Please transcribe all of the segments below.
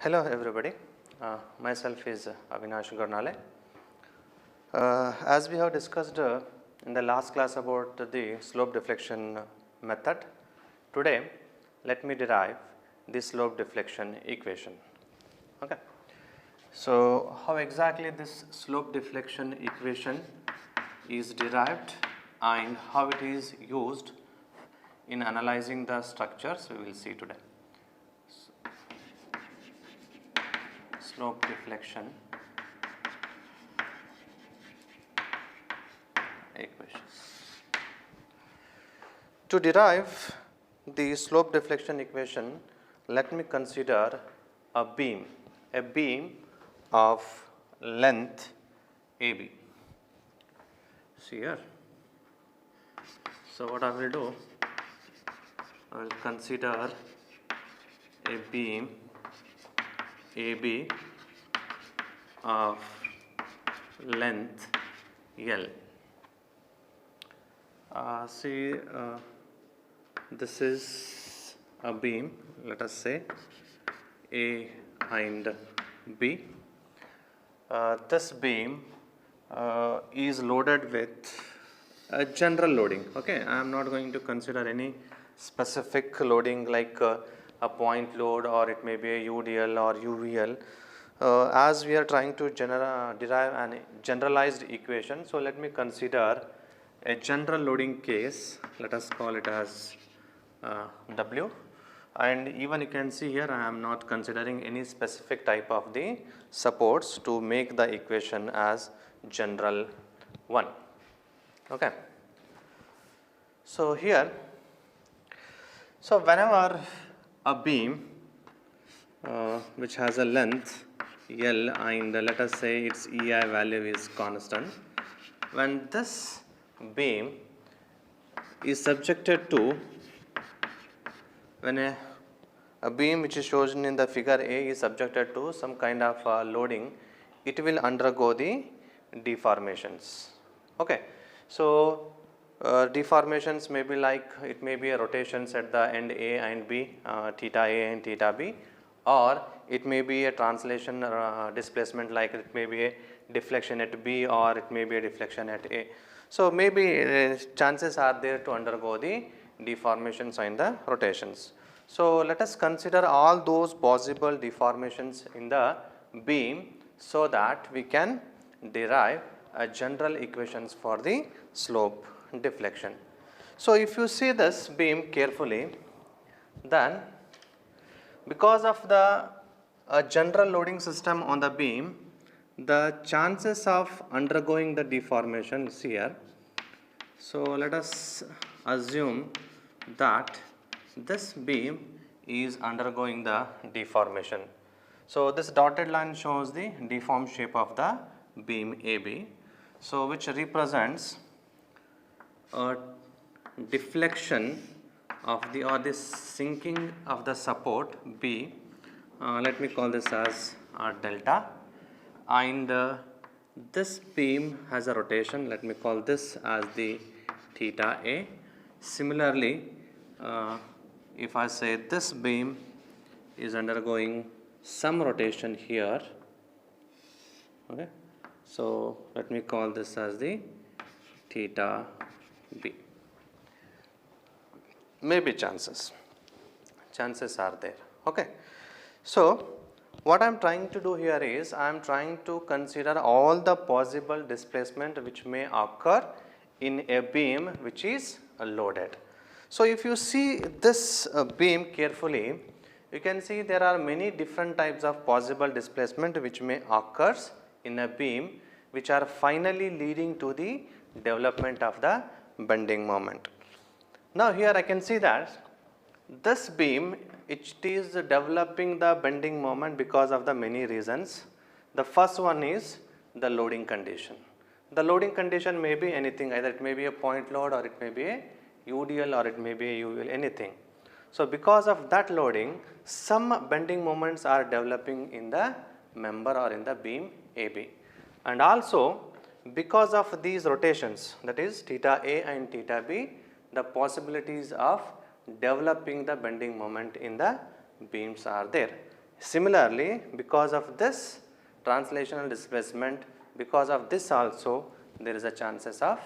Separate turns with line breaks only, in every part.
Hello everybody, myself is Avinash Garnale. As we have discussed in the last class about the slope deflection method, today let me derive the slope deflection equation. Okay. So, how exactly this slope deflection equation is derived and how it is used in analyzing the structures we will see today. Slope deflection equation. To derive the slope deflection equation, let me consider a beam of length AB. See here. So what I will do, I will consider a beam AB of length L. This is a beam, let us say A and B. This beam is loaded with a general loading. Okay, I am not going to consider any specific loading like a point load, or it may be a UDL or UVL. As we are trying to derive a generalized equation, so let me consider a general loading case. Let us call it as W, and even you can see here I am not considering any specific type of the supports to make the equation as general one. Okay. So here, so whenever a beam which has a length L and let us say its EI value is constant, when this beam is subjected to, when a beam which is shown in the figure A is subjected to some kind of loading, it will undergo the deformations. Okay. So deformations may be like, it may be a rotations at the end A and B, theta A and theta B, or it may be a translation displacement, like it may be a deflection at B or it may be a deflection at A. So maybe chances are there to undergo the deformations and the rotations. So let us consider all those possible deformations in the beam so that we can derive a general equations for the slope deflection. So if you see this beam carefully, then because of the general loading system on the beam, the chances of undergoing the deformation is here. So let us assume that this beam is undergoing the deformation. So this dotted line shows the deformed shape of the beam AB, so which represents a deflection of the, or this sinking of the support B. Let me call this as delta, and this beam has a rotation. Let me call this as the theta A. Similarly, if I say this beam is undergoing some rotation here, okay, so let me call this as the theta B. Maybe chances are there. Okay. So what I am trying to do here is I am trying to consider all the possible displacement which may occur in a beam which is loaded. So if you see this beam carefully, you can see there are many different types of possible displacement which may occur in a beam, which are finally leading to the development of the bending moment. Now here I can see that this beam, it is developing the bending moment because of the many reasons. The first one is the loading condition. The loading condition may be anything, either it may be a point load or it may be a UDL or it may be a UVL, anything. So because of that loading, some bending moments are developing in the member or in the beam AB. And also because of these rotations, that is theta A and theta B, the possibilities of developing the bending moment in the beams are there. Similarly, because of this translational displacement, because of this also there is a chances of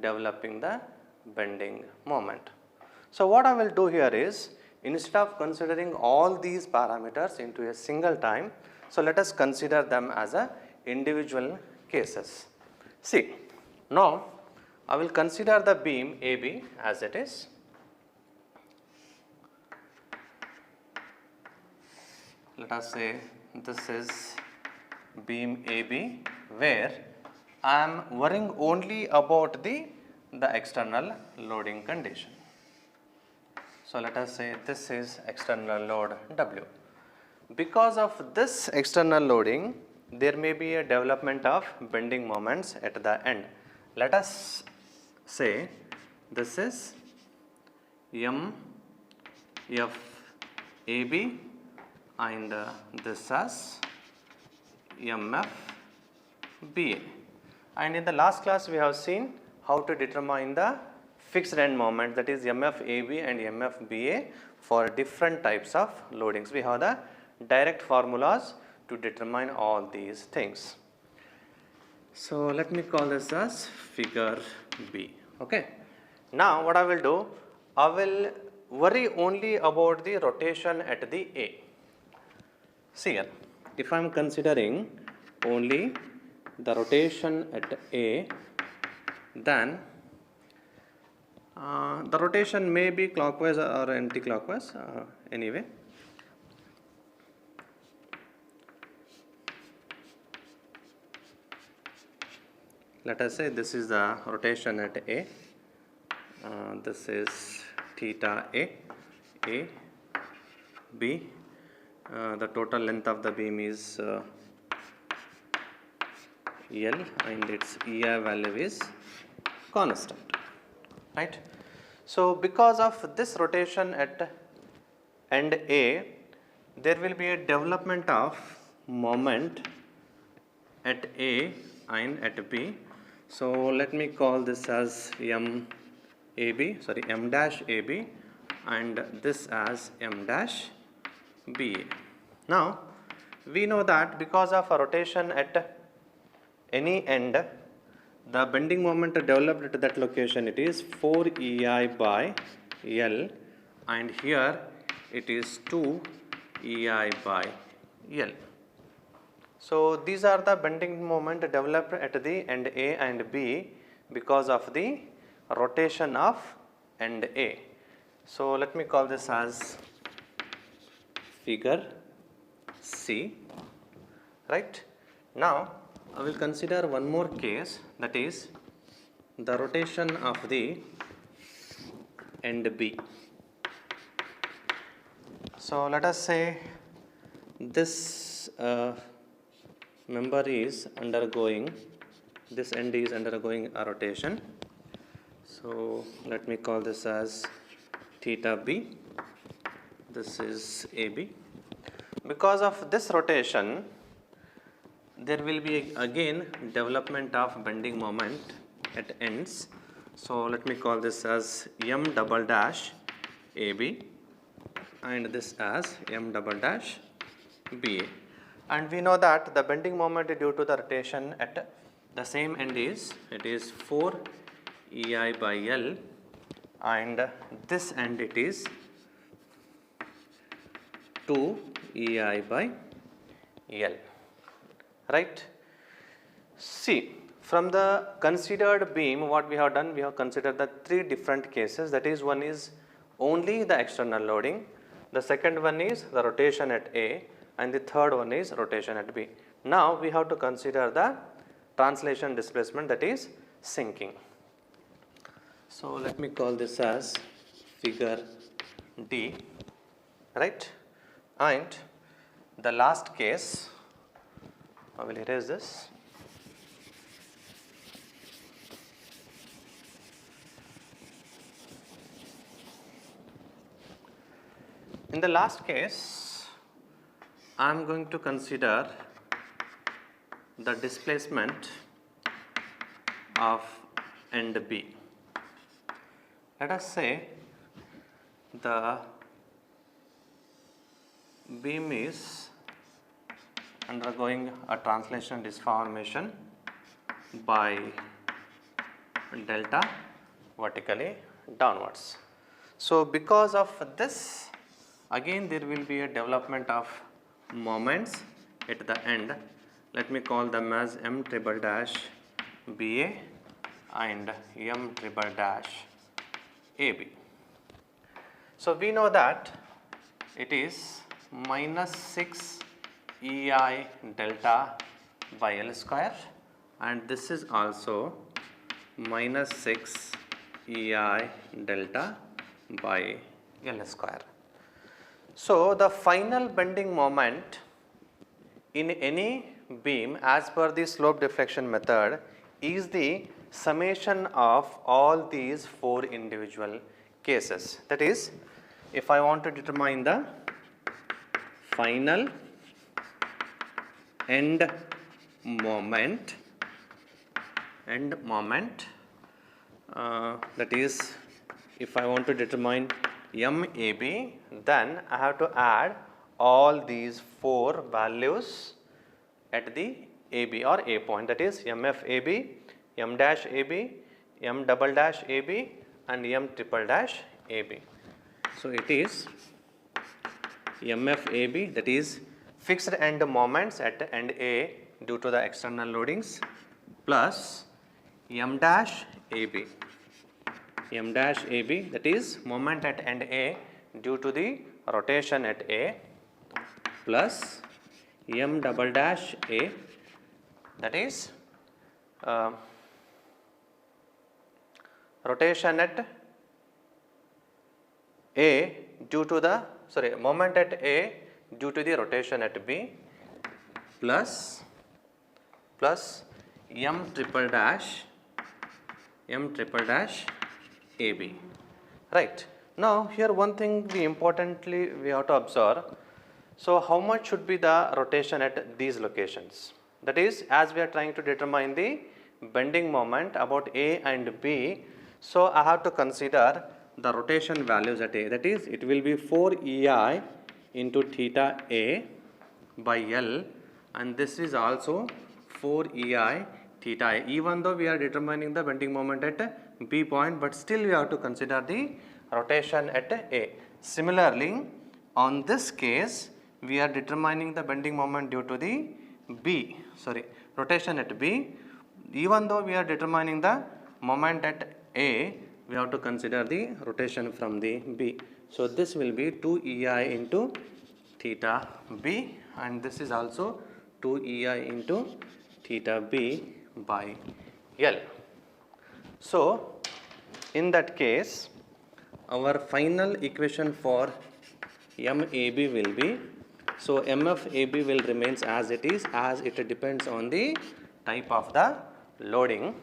developing the bending moment. So what I will do here is, instead of considering all these parameters into a single time, so let us consider them as a individual cases. See, now I will consider the beam AB as it is. Let us say this is beam AB, where I am worrying only about the external loading condition. So let us say this is external load W. Because of this external loading, there may be a development of bending moments at the end. Let us say this is MFAB and this as MFBA. And in the last class we have seen how to determine the fixed end moment, that is MFAB and MFBA for different types of loadings. We have the direct formulas to determine all these things. So let me call this as figure B. Okay. Now what I will do, I will worry only about the rotation at the A. See here, if I am considering only the rotation at A, then the rotation may be clockwise or anti-clockwise, anyway. Let us say this is the rotation at A, this is theta A, B, the total length of the beam is L and its EI value is constant, right. So because of this rotation at end A, there will be a development of moment at A and at B. So let me call this as M dash AB and this as M dash BA. Now we know that because of a rotation at any end, the bending moment developed at that location, it is 4 EI by L, and here it is 2 EI by L. So these are the bending moment developed at the end A and B because of the rotation of end A. So let me call this as figure C, right. Now I will consider one more case, that is the rotation of the end B. So let us say this member is undergoing, this end is undergoing a rotation. So let me call this as theta B, this is AB. Because of this rotation, there will be again development of bending moment at ends. So let me call this as M double dash AB and this as M double dash BA. And we know that the bending moment due to the rotation at the same end is, it is 4 EI by L, and this end it is 2 EI by L, right. See, from the considered beam, what we have done, we have considered the three different cases, that is, one is only the external loading, the second one is the rotation at A, and the third one is rotation at B. Now we have to consider the translation displacement, that is sinking. So let me call this as figure D, right. And the last case, I will erase this. In the last case, I am going to consider the displacement of end B. Let us say the beam is undergoing a translation deformation by delta vertically downwards. So because of this, again there will be a development of moments at the end. Let me call them as m triple dash BA and m triple dash AB. So we know that it is minus 6 EI delta by L square, and this is also minus 6 EI delta by L square. So the final bending moment in any beam as per the slope deflection method is the summation of all these 4 individual cases. That is, if I want to determine the final end moment, that is, if I want to determine MAB, then I have to add all these 4 values at the AB or A point, that is MFAB, M dash AB, M double dash AB and M triple dash AB. So it is MFAB, that is fixed end moments at end A due to the external loadings, plus M dash AB, that is moment at end A due to the rotation at A, plus M double dash A, that is rotation at A due to the moment at A due to the rotation at B, plus M triple dash AB. Right. Now here one thing we have to observe. So how much should be the rotation at these locations? That is, as we are trying to determine the bending moment about A and B, so I have to consider the rotation values at A. That is, it will be 4 EI into theta A by L, and this is also 4 EI theta A, even though we are determining the bending moment at B point, but still we have to consider the rotation at A. Similarly, on this case, we are determining the bending moment due to the rotation at B. Even though we are determining the moment at A, we have to consider the rotation from the B. So this will be 2 EI into theta B, and this is also 2 EI into theta B by L. So in that case, our final equation for MAB will be, so MFAB will remains as it is, as it depends on the type of the loading.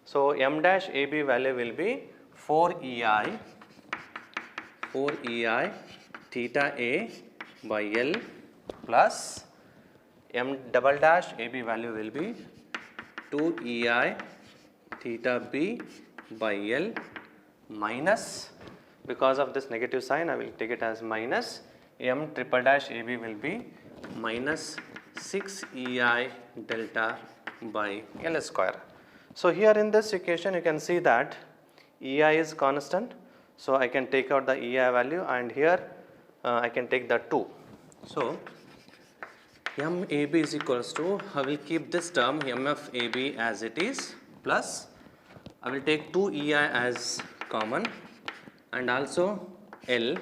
So M dash AB value will be 4 EI theta A by L, plus M double dash AB value will be 2 EI theta B by L, minus, because of this negative sign I will take it as minus, M triple dash AB will be minus 6 EI delta by L square. So here in this equation you can see that EI is constant, so I can take out the EI value, and here I can take the 2. So MAB is equals to, I will keep this term MFAB as it is, plus I will take 2 EI as common and also L.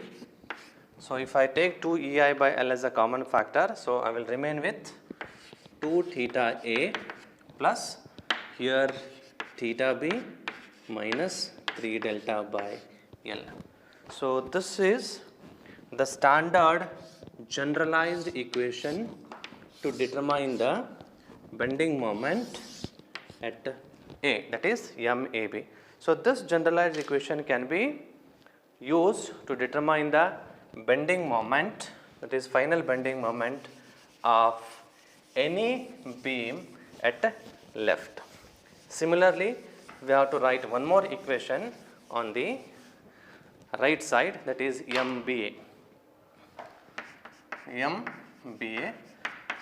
So if I take 2 EI by L as a common factor, so I will remain with 2 theta A plus here theta B minus 3 delta by L. So this is the standard generalized equation to determine the bending moment at A, that is MAB. So this generalized equation can be used to determine the bending moment, that is final bending moment of any beam at left. Similarly, we have to write one more equation on the right side, that is MBA.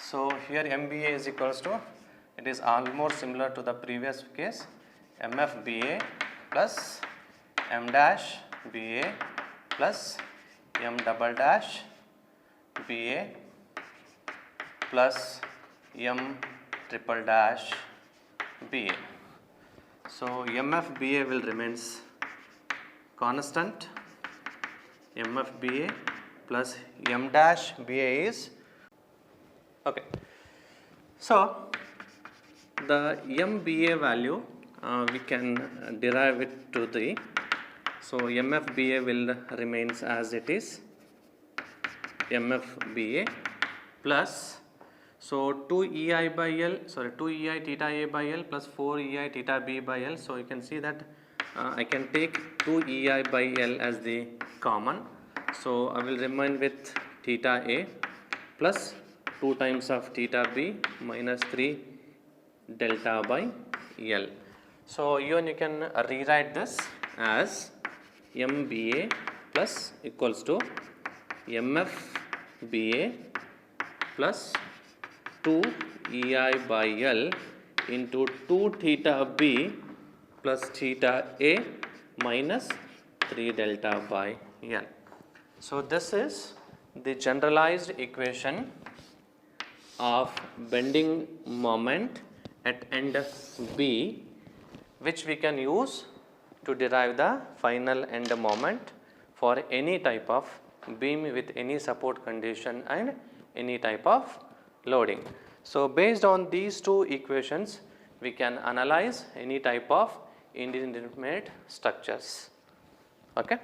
So here MBA is equals to, it is almost similar to the previous case, MFBA plus M dash BA plus M double dash BA plus M triple dash BA. So MFBA will remains constant, MFBA plus M dash BA is okay. So the MBA value we can derive it to the, so MFBA will remains as it is, MFBA plus, so 2 EI by L, sorry 2 EI theta A by L plus 4 EI theta B by L. So you can see that I can take 2 EI by L as the common. So I will remain with theta A plus 2 times of theta B minus 3 delta by L. So even you can rewrite this as MBA plus equals to MFBA plus 2 EI by L into 2 theta B plus theta A minus 3 delta by L. So this is the generalized equation of bending moment at end B, which we can use to derive the final end moment for any type of beam with any support condition and any type of loading. So based on these two equations, we can analyze any type of indeterminate structures. Okay.